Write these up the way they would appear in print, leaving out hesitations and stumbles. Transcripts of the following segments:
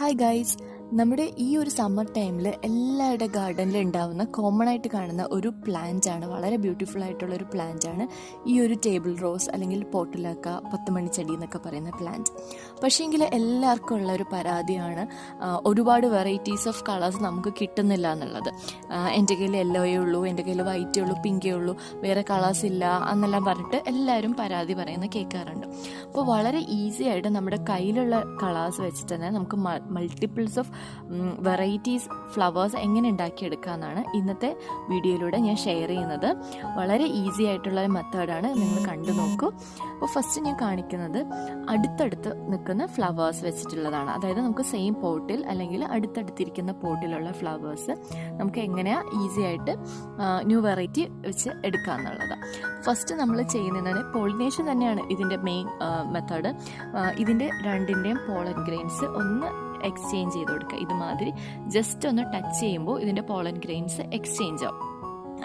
Hi guys, നമ്മുടെ ഈ ഒരു സമ്മർ ടൈമിൽ എല്ലാവരുടെ ഗാർഡനിൽ ഉണ്ടാവുന്ന കോമൺ ആയിട്ട് കാണുന്ന ഒരു പ്ലാന്റ് ആണ്. വളരെ ബ്യൂട്ടിഫുൾ ആയിട്ടുള്ള ഒരു പ്ലാന്റ് ആണ് ഈ ഒരു ടേബിൾ റോസ് അല്ലെങ്കിൽ പോർട്ടുലാക്ക 10 മണിച്ചെടി എന്നൊക്കെ പറയുന്ന പ്ലാന്റ്. പക്ഷേങ്കിൽ എല്ലാവർക്കും ഉള്ള ഒരു പരാതിയാണ് ഒരുപാട് വെറൈറ്റീസ് ഓഫ് കളേഴ്സ് നമുക്ക് കിട്ടുന്നില്ല എന്നുള്ളത്. എൻ്റെ കയ്യിൽ യെല്ലോയേ ഉള്ളൂ, എൻ്റെ കയ്യിൽ വൈറ്റേ ഉള്ളൂ, പിങ്കേ ഉള്ളൂ, വേറെ കളേഴ്സ് ഇല്ല എന്നെല്ലാം പറഞ്ഞിട്ട് എല്ലാവരും പരാതി പറയുന്ന കേൾക്കാറുണ്ട്. അപ്പോൾ വളരെ ഈസി ആയിട്ട് നമ്മുടെ കയ്യിലുള്ള കളേഴ്സ് വെച്ചിട്ട് തന്നെ നമുക്ക് മൾട്ടിപ്പിൾസ് ഓഫ് വെറൈറ്റീസ് ഫ്ലവേഴ്സ് എങ്ങനെ ഉണ്ടാക്കിയെടുക്കാമെന്നാണ് ഇന്നത്തെ വീഡിയോയിലൂടെ ഞാൻ ഷെയർ ചെയ്യുന്നത്. വളരെ ഈസി ആയിട്ടുള്ള ഒരു മെത്തേഡാണ്, നിങ്ങൾ കണ്ടു നോക്കൂ. അപ്പോൾ ഫസ്റ്റ് ഞാൻ കാണിക്കുന്നത് അടുത്തടുത്ത് നിൽക്കുന്ന ഫ്ലവേഴ്സ് വെച്ചിട്ടുള്ളതാണ്. അതായത് നമുക്ക് സെയിം പോട്ടിൽ അല്ലെങ്കിൽ അടുത്തടുത്തിരിക്കുന്ന പോട്ടിലുള്ള ഫ്ലവേഴ്സ് നമുക്ക് എങ്ങനെയാണ് ഈസി ആയിട്ട് ന്യൂ വെറൈറ്റി വെച്ച് എടുക്കാമെന്നുള്ളത്. ഫസ്റ്റ് നമ്മൾ ചെയ്യുന്നതാണ് പോളിനേഷൻ തന്നെയാണ് ഇതിൻ്റെ മെയിൻ മെത്തേഡ്. ഇതിൻ്റെ രണ്ടിൻ്റെയും പോളൻ ഗ്രെയിൻസ് ഒന്ന് എക്സ്ചേഞ്ച് ചെയ്ത് കൊടുക്കുക. ഇതുമാതിരി ജസ്റ്റ് ഒന്ന് ടച്ച് ചെയ്യുമ്പോൾ ഇതിൻ്റെ പോളൻ ഗ്രെയിൻസ് എക്സ്ചേഞ്ച് ആവും.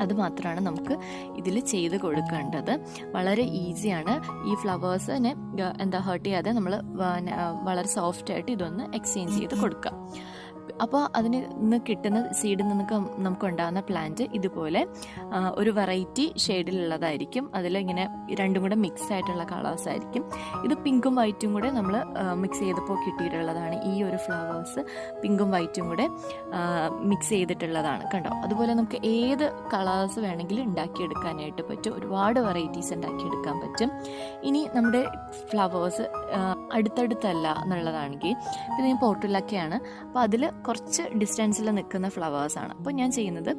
അത് മാത്രമാണ് നമുക്ക് ഇതിൽ ചെയ്ത് കൊടുക്കേണ്ടത്. വളരെ ഈസിയാണ്. ഈ ഫ്ലവേഴ്സിനെ ഹേർട്ട് ചെയ്യാതെ നമ്മൾ വളരെ സോഫ്റ്റായിട്ട് ഇതൊന്ന് എക്സ്ചേഞ്ച് ചെയ്ത് കൊടുക്കുക. അപ്പോൾ അതിന് നിന്ന് കിട്ടുന്ന സീഡിൽ നിന്നൊക്കെ നമുക്ക് ഉണ്ടാകുന്ന പ്ലാന്റ് ഇതുപോലെ ഒരു വെറൈറ്റി ഷെയ്ഡിലുള്ളതായിരിക്കും. അതിലിങ്ങനെ രണ്ടും കൂടെ മിക്സ് ആയിട്ടുള്ള കളേഴ്സ് ആയിരിക്കും. ഇത് പിങ്കും വൈറ്റും കൂടെ നമ്മൾ മിക്സ് ചെയ്തപ്പോൾ കിട്ടിയിട്ടുള്ളതാണ്. ഈ ഒരു ഫ്ലവേഴ്സ് പിങ്കും വൈറ്റും കൂടെ മിക്സ് ചെയ്തിട്ടുള്ളതാണ്, കണ്ടോ. അതുപോലെ നമുക്ക് ഏത് കളേഴ്സ് വേണമെങ്കിലും ഉണ്ടാക്കിയെടുക്കാനായിട്ട് പറ്റും. ഒരുപാട് വെറൈറ്റീസ് ഉണ്ടാക്കിയെടുക്കാൻ പറ്റും. ഇനി നമ്മുടെ ഫ്ലവേഴ്സ് അടുത്തടുത്തല്ല എന്നുള്ളതാണെങ്കിൽ ഇത് ഞാൻ പോർട്ടുലക്കയാണ്. അപ്പോൾ അതിൽ കുറച്ച് ഡിസ്റ്റൻസിൽ നിൽക്കുന്ന ഫ്ലവേഴ്സാണ്. അപ്പോൾ ഞാൻ ചെയ്യുന്നത്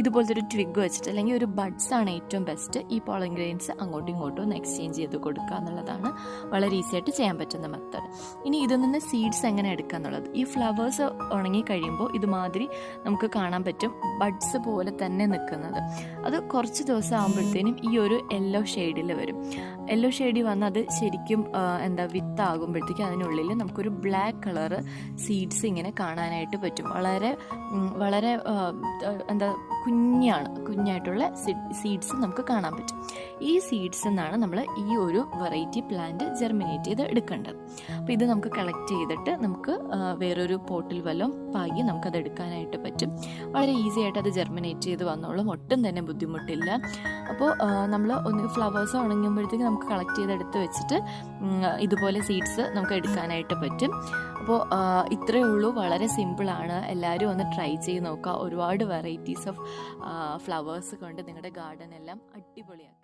ഇതുപോലത്തെ ഒരു ട്വിഗ് വെച്ചിട്ട് അല്ലെങ്കിൽ ഒരു ബഡ്സ് ആണ് ഏറ്റവും ബെസ്റ്റ്. ഈ പോളൻ ഗ്രെയിൻസ് അങ്ങോട്ടും ഇങ്ങോട്ടും ഒന്ന് എക്സ്ചേഞ്ച് ചെയ്ത് കൊടുക്കുക എന്നുള്ളതാണ് വളരെ ഈസി ആയിട്ട് ചെയ്യാൻ പറ്റുന്ന മെത്തേഡ്. ഇനി ഇതിൽ നിന്ന് സീഡ്സ് എങ്ങനെ എടുക്കുക എന്നുള്ളത്, ഈ ഫ്ലവേഴ്സ് ഉണങ്ങി കഴിയുമ്പോൾ ഇതുമാതിരി നമുക്ക് കാണാൻ പറ്റും ബഡ്സ് പോലെ തന്നെ നിൽക്കുന്നത്. അത് കുറച്ച് ദിവസം ആകുമ്പോഴത്തേനും ഈ ഒരു യെല്ലോ ഷെയ്ഡിൽ വരും. യെല്ലോ ഷെയ്ഡിൽ വന്ന് അത് ശരിക്കും വിത്താകുമ്പോഴത്തേക്കും അതിനുള്ളിൽ നമുക്കൊരു ബ്ലാക്ക് കളറ് സീഡ്സ് ഇങ്ങനെ കാണാനായിട്ട് പറ്റും. വളരെ വളരെ കുഞ്ഞായിട്ടുള്ള സീഡ്സ് നമുക്ക് കാണാൻ പറ്റും. ഈ സീഡ്സ് നിന്നാണ് നമ്മൾ ഈ ഒരു വെറൈറ്റി പ്ലാന്റ് ജെർമിനേറ്റ് ചെയ്ത് എടുക്കേണ്ടത്. അപ്പോൾ ഇത് നമുക്ക് കളക്ട് ചെയ്തിട്ട് നമുക്ക് വേറൊരു പോട്ടിൽ വല്ലതും പാകി നമുക്കത് എടുക്കാനായിട്ട് പറ്റും. വളരെ ഈസി ആയിട്ട് അത് ജെർമിനേറ്റ് ചെയ്ത് വന്നോളും, ഒട്ടും തന്നെ ബുദ്ധിമുട്ടില്ല. അപ്പോൾ നമ്മൾ ഒന്ന് ഫ്ലവേഴ്സ് ഉണങ്ങുമ്പോഴത്തേക്ക് നമുക്ക് കളക്ട് ചെയ്തെടുത്ത് വെച്ചിട്ട് ഇതുപോലെ സീഡ്സ് നമുക്ക് എടുക്കാനായിട്ട് പറ്റും. അപ്പോൾ ഇത്രയേ ഉള്ളൂ, വളരെ സിമ്പിളാണ്. എല്ലാവരും ഒന്ന് ട്രൈ ചെയ്ത് നോക്കുക. ഒരുപാട് വെറൈറ്റീസ് ഓഫ് ഫ്ലവേഴ്സ് കൊണ്ട് നിങ്ങളുടെ ഗാർഡൻ എല്ലാം അടിപൊളിയാക്കുക.